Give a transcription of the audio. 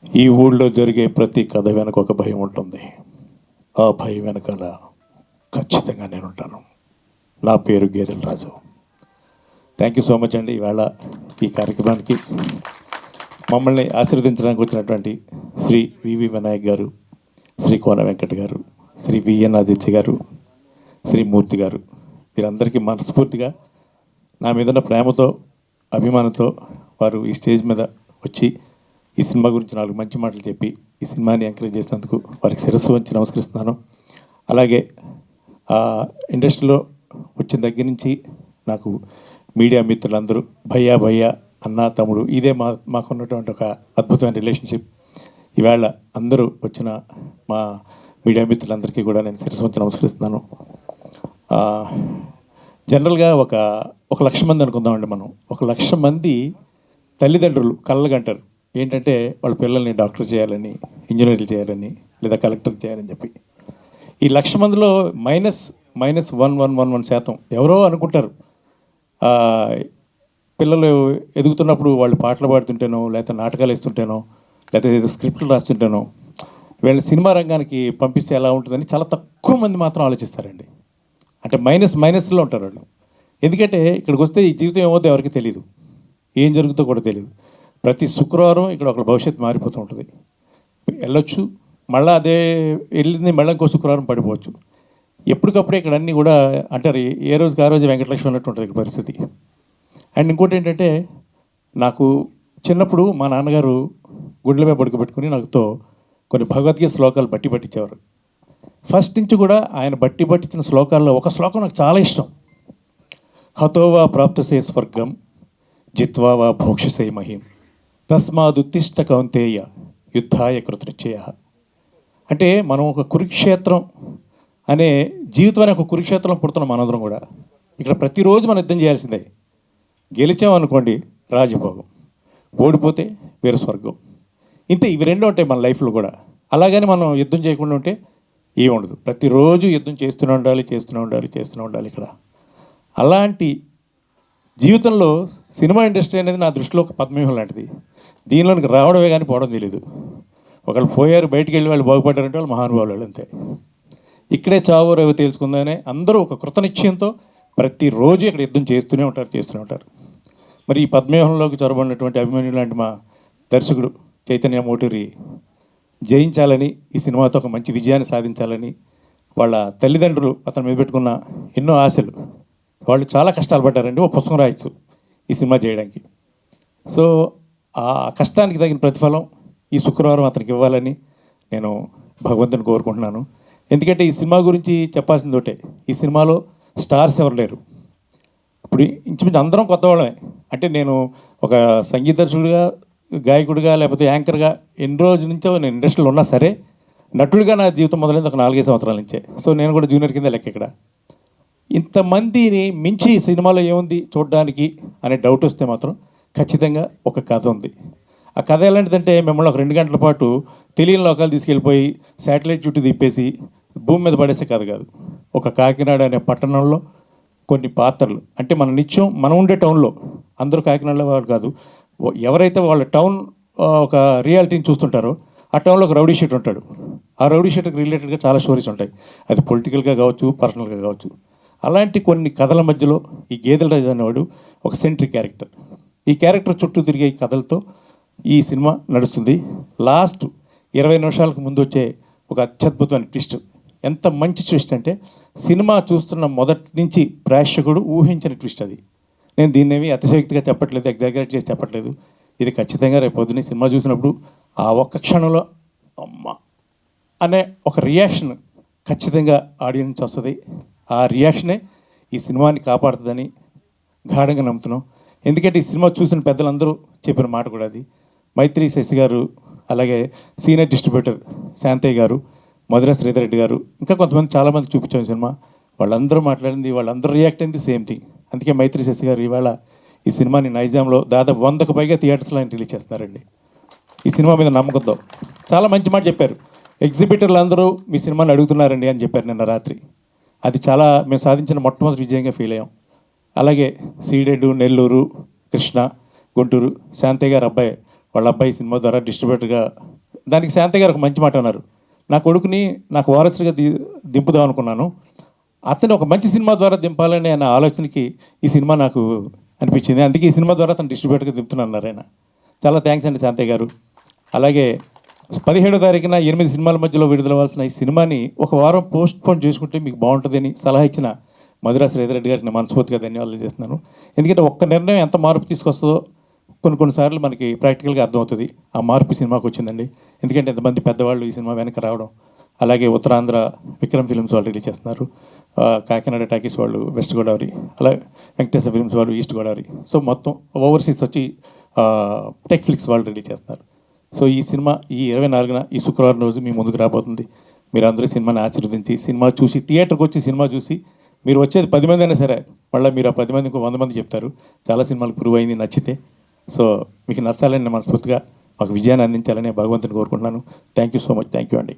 ఈ ఊళ్ళో జరిగే ప్రతి కథ వెనక ఒక భయం ఉంటుంది. ఆ భయం వెనకాల ఖచ్చితంగా నేను ఉంటాను. నా పేరు గేదెల రాజు. థ్యాంక్ యూ సో మచ్ అండి. ఈవేళ ఈ కార్యక్రమానికి మమ్మల్ని ఆశీర్వదించడానికి వచ్చినటువంటి శ్రీ వివి వినాయక్ గారు, శ్రీ కోన వెంకట గారు, శ్రీ విఎన్ ఆదిత్య గారు, శ్రీ మూర్తి గారు, వీరందరికీ మనస్ఫూర్తిగా నా మీద ఉన్న ప్రేమతో, అభిమానంతో వారు ఈ స్టేజ్ మీద వచ్చి ఈ సినిమా గురించి 4 మంచి మాటలు చెప్పి ఈ సినిమాని ఎంకరేజ్ చేసినందుకు వారికి శిరస్సు వంచి నమస్కరిస్తున్నాను. అలాగే ఇండస్ట్రీలో వచ్చిన దగ్గర నుంచి నాకు మీడియా మిత్రులందరూ భయ్యా భయ్యా అన్న తమ్ముడు ఇదే మాకున్నటువంటి ఒక అద్భుతమైన రిలేషన్షిప్. ఈవేళ అందరూ వచ్చిన మా మీడియా మిత్రులందరికీ కూడా నేను శిరస్సు వంచి నమస్కరిస్తున్నాను. జనరల్గా ఒక 1,00,000 మంది అనుకుందామండి. మనం 1,00,000 మంది తల్లిదండ్రులు కళ్ళగంటారు ఏంటంటే వాళ్ళ పిల్లల్ని డాక్టర్ చేయాలని, ఇంజనీర్లు చేయాలని, లేదా కలెక్టర్ చేయాలని చెప్పి. ఈ 1,00,000 మందిలో -1% ఎవరో అనుకుంటారు పిల్లలు ఎదుగుతున్నప్పుడు వాళ్ళు పాటలు పాడుతుంటేనో, లేకపోతే నాటకాలు వేస్తుంటేనో, లేకపోతే ఏదో స్క్రిప్ట్లు రాస్తుంటేనో వీళ్ళని సినిమా రంగానికి పంపిస్తే ఎలా ఉంటుందని చాలా తక్కువ మంది మాత్రం ఆలోచిస్తారండి. అంటే మైనస్లో ఉంటారు వాళ్ళు. ఎందుకంటే ఇక్కడికి వస్తే ఈ జీవితం ఏమవుతుందో ఎవరికి తెలియదు, ఏం జరుగుతుందో కూడా తెలియదు. ప్రతి శుక్రవారం ఇక్కడ ఒక భవిష్యత్తు మారిపోతూ ఉంటుంది. వెళ్ళొచ్చు, మళ్ళీ అదే వెళ్ళింది మళ్ళీ ఇంకో శుక్రవారం పడిపోవచ్చు. ఎప్పటికప్పుడే ఇక్కడ అన్నీ కూడా అంటారు ఏ రోజుకి ఆ రోజు వెంకటలక్ష్మి అన్నట్టు ఉంటుంది ఇక్కడ పరిస్థితి. అండ్ ఇంకోటి ఏంటంటే నాకు చిన్నప్పుడు మా నాన్నగారు గుండెల మీద పడుకోబెట్టుకుని నాకుతో కొన్ని భగవద్గీత శ్లోకాలు బట్టి పట్టించేవారు. ఫస్ట్ నుంచి కూడా ఆయన బట్టి పట్టించిన శ్లోకాల్లో ఒక శ్లోకం నాకు చాలా ఇష్టం. హతోవా ప్రాప్తసే స్వర్గం జిత్వా వా భోక్షసే మహిం తస్మాదుత్తిష్ట కౌంతేయ యుద్ధాయ కృతనిశ్చయ. అంటే మనం ఒక కురుక్షేత్రం అనే జీవితం అనే ఒక కురుక్షేత్రం పుడుతున్నాం మనందరం కూడా. ఇక్కడ ప్రతిరోజు మనం యుద్ధం చేయాల్సిందే. గెలిచామనుకోండి రాజభోగం, ఓడిపోతే వేరే స్వర్గం. ఇంతే, ఇవి రెండు ఉంటాయి మన లైఫ్లో కూడా. అలాగని మనం యుద్ధం చేయకుండా ఉంటే ఏమి ఉండదు. ప్రతిరోజు యుద్ధం చేస్తూనే ఉండాలి ఇక్కడ. అలాంటి జీవితంలో సినిమా ఇండస్ట్రీ అనేది నా దృష్టిలో ఒక పద్మవ్యూహం లాంటిది. దీనిలోనికి రావడమే కానీ పోవడం తెలియదు. ఒకళ్ళు పోయారు, బయటికి వెళ్ళి వాళ్ళు బాగుపడ్డారంటే వాళ్ళు మహానుభావులు అంతే. ఇక్కడే చావో రేవో తేల్చుకుందానే అందరూ ఒక కృతనిశ్చయంతో ప్రతిరోజు ఇక్కడ యుద్ధం చేస్తూనే ఉంటారు. మరి ఈ పద్మవ్యూహంలోకి చొరబడినటువంటి అభిమన్యు లాంటి మా దర్శకుడు చైతన్య మోటూరి జయించాలని, ఈ సినిమాతో ఒక మంచి విజయాన్ని సాధించాలని వాళ్ళ తల్లిదండ్రులు అతని మీద పెట్టుకున్న ఎన్నో ఆశలు, వాళ్ళు చాలా కష్టాలు పడ్డారండి ఒక పుస్తకం రాయొచ్చు ఈ సినిమా చేయడానికి. సో ఆ కష్టానికి తగిన ప్రతిఫలం ఈ శుక్రవారం అతనికి ఇవ్వాలని నేను భగవంతుని కోరుకుంటున్నాను. ఎందుకంటే ఈ సినిమా గురించి చెప్పాల్సింది ఒకటే, ఈ సినిమాలో స్టార్స్ ఎవరు లేరు. ఇప్పుడు ఇంచుమించు అందరం కొత్త వాళ్ళమే. అంటే నేను ఒక సంగీత దర్శకుడిగా, గాయకుడిగా, లేకపోతే యాంకర్గా ఎన్ని రోజుల నుంచో నేను ఇండస్ట్రీలో ఉన్నా సరే, నటుడిగా నా జీవితం మొదలైంది ఒక 4-5 సంవత్సరాల నుంచే. సో నేను కూడా జూనియర్ కింద లెక్క ఇక్కడ. ఇంతమందిని మించి సినిమాలో ఏముంది చూడడానికి అనే డౌట్ వస్తే మాత్రం ఖచ్చితంగా ఒక కథ ఉంది. ఆ కథ ఎలాంటిదంటే మిమ్మల్ని ఒక 2 గంటల పాటు తెలియని లోకాలు తీసుకెళ్ళిపోయి శాటిలైట్ చుట్టూ తిప్పేసి భూమి మీద పడేసే కథ కాదు. ఒక కాకినాడ అనే పట్టణంలో కొన్ని పాత్రలు, అంటే మనం ఉండే టౌన్లో అందరూ కాకినాడలో వారు కాదు, ఎవరైతే వాళ్ళ టౌన్ ఒక రియాలిటీని చూస్తుంటారో ఆ టౌన్లో ఒక రౌడీ షీట్ ఉంటాడు. ఆ రౌడీ షీట్కి రిలేటెడ్గా చాలా స్టోరీస్ ఉంటాయి. అది పొలిటికల్గా కావచ్చు, పర్సనల్గా కావచ్చు. అలాంటి కొన్ని కథల మధ్యలో ఈ గేదెల రాజు అనేవాడు ఒక సెంట్రీ క్యారెక్టర్. ఈ క్యారెక్టర్ చుట్టూ తిరిగే ఈ కథలతో ఈ సినిమా నడుస్తుంది. లాస్ట్ 20 నిమిషాలకు ముందు వచ్చే ఒక అత్యద్భుతమైన ట్విస్ట్. ఎంత మంచి ట్విస్ట్ అంటే సినిమా చూస్తున్న మొదటి నుంచి ప్రేక్షకుడు ఊహించిన ట్విస్ట్ అది. నేను దీన్నేమి అతిశయోక్తిగా చెప్పట్లేదు, ఎగ్జాగరేట్ చేసి చెప్పట్లేదు. ఇది ఖచ్చితంగా రేపు పొద్దున్నే సినిమా చూసినప్పుడు ఆ ఒక్క క్షణంలో అమ్మ అనే ఒక రియాక్షన్ ఖచ్చితంగా ఆడియన్స్ నుంచి వస్తుంది. ఆ రియాక్షనే ఈ సినిమాని కాపాడుతుందని గాఢంగా నమ్ముతున్నాం. ఎందుకంటే ఈ సినిమా చూసిన పెద్దలందరూ చెప్పిన మాట కూడా అది. మైత్రి శశి గారు, అలాగే సీనియర్ డిస్ట్రిబ్యూటర్ శాంతయ్య గారు, మధుర శ్రీధర్ రెడ్డి గారు, ఇంకా కొంతమంది చాలామంది చూపించాం సినిమా. వాళ్ళందరూ మాట్లాడింది, వాళ్ళందరూ రియాక్ట్ అయింది సేమ్ థింగ్. అందుకే మైత్రి శశి గారు ఇవాళ ఈ సినిమాని నైజాంలో దాదాపు 100కు పైగా థియేటర్స్లో ఆయన రిలీజ్ చేస్తున్నారండి. ఈ సినిమా మీద నమ్మకంతో చాలా మంచి మాట చెప్పారు. ఎగ్జిబిటర్లు అందరూ మీ సినిమాని అడుగుతున్నారండి అని చెప్పారు నిన్న రాత్రి. అది చాలా మేము సాధించిన మొట్టమొదటి విజయంగా ఫీల్ అయ్యాం. అలాగే సీడెడ్, నెల్లూరు, కృష్ణ, గుంటూరు శాంతయ్య గారు వాళ్ళ అబ్బాయి సినిమా ద్వారా డిస్ట్రిబ్యూటర్గా దానికి శాంతి గారు ఒక మంచి మాట అన్నారు. నా కొడుకుని నాకు వారసుడిగా దింపుదాం అనుకున్నాను, అతను ఒక మంచి సినిమా ద్వారా దింపాలని అన్న ఆలోచనకి ఈ సినిమా నాకు అనిపించింది. అందుకే ఈ సినిమా ద్వారా అతను డిస్ట్రిబ్యూటర్గా దింపుతున్నారు ఆయన. చాలా థ్యాంక్స్ అండి శాంతయ్య గారు. అలాగే 17వ తారీఖున 8 సినిమాల మధ్యలో విడుదలవ్వాల్సిన ఈ సినిమాని ఒక వారం పోస్ట్ పోన్ చేసుకుంటే మీకు బాగుంటుందని సలహా ఇచ్చిన మధురా శ్రీధర్ గారికి నేను మనస్ఫూర్తిగా ధన్యవాదాలు చేస్తున్నాను. ఎందుకంటే ఒక్క నిర్ణయం ఎంత మార్పు తీసుకొస్తుందో కొన్నిసార్లు మనకి ప్రాక్టికల్గా అర్థమవుతుంది. ఆ మార్పు సినిమాకి వచ్చిందండి. ఎందుకంటే ఎంతమంది పెద్దవాళ్ళు ఈ సినిమా వెనక రావడం, అలాగే ఉత్తరాంధ్ర విక్రమ్ ఫిల్మ్స్ వాళ్ళు రిలీజ్ చేస్తున్నారు, కాకినాడ టాకీస్ వాళ్ళు వెస్ట్ గోదావరి, అలాగే వెంకటేశ్వర ఫిల్మ్స్ వాళ్ళు ఈస్ట్ గోదావరి, సో మొత్తం ఓవర్సీస్ వచ్చి టెక్ ఫ్లిక్స్ వాళ్ళు రిలీజ్ చేస్తున్నారు. సో ఈ సినిమా ఈ 24న ఈ శుక్రవారం రోజు మీ ముందుకు రాబోతుంది. మీరు అందరూ సినిమాని ఆశీర్వదించి సినిమా చూసి థియేటర్కి వచ్చి సినిమా చూసి, మీరు వచ్చేది 10 మంది అయినా సరే మళ్ళీ మీరు ఆ 10 మంది ఇంకో 100 మంది చెప్తారు. చాలా సినిమాలు ప్రూవ్ అయింది నచ్చితే. సో మీకు నచ్చాలని నేను మనస్ఫూర్తిగా మాకు విజయాన్ని అందించాలని భగవంతుని కోరుకుంటున్నాను. Thank you so much. Thank you అండి.